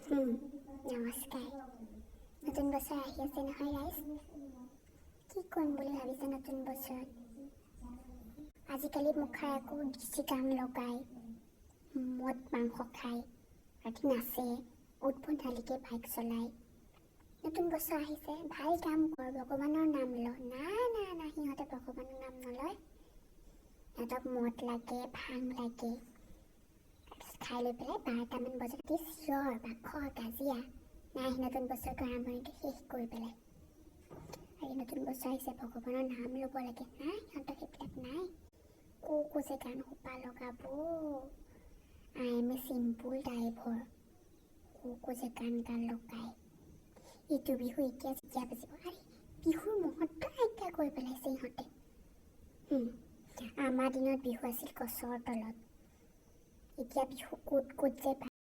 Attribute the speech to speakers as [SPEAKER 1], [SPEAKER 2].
[SPEAKER 1] নমস্কাৰ। নতুন বছৰ আহি আছে নহয় ৰাইজ। কি কৰিম বুলি ভাবিছে নতুন বছৰত? আজিকালি মুখাৰ একো দিচি গান লগাই মদ মাংস খায়, ৰাতি নাচে, উদ্ভণ্ডালিকে বাইক চলায়। নতুন বছৰ আহিছে, ভাল কাম কৰ, ভগৱানৰ নাম ল। না সিহঁতে ভগৱানৰ নাম নলয়। সিহঁতক মদ লাগে, ভাং লাগে। খাই লৈ পেলাই 12টামান বজাত চিঞৰ বাখৰ কাজিয়া। নাই, নতুন বছৰটো আৰম্ভণিটো শেষ কৰি পেলাই। আৰু নতুন বছৰ আহিছে, ভগৱানৰ নাম ল'ব লাগে। নাই, সিহঁতৰ সেইবিলাক নাই। যে গান সোপা লগাব। আই এম এ চিম্পুল টাইপৰ যে গান লগায়। এইটো বিহু এতিয়া যেতিয়া বাজিব, আৰে বিহুৰ মহত্ব নাইকিয়া কৰি পেলাইছে ইহঁতে। আমাৰ দিনত বিহু আছিল গছৰ তলত। এতিয়া বিহু ক'ত যে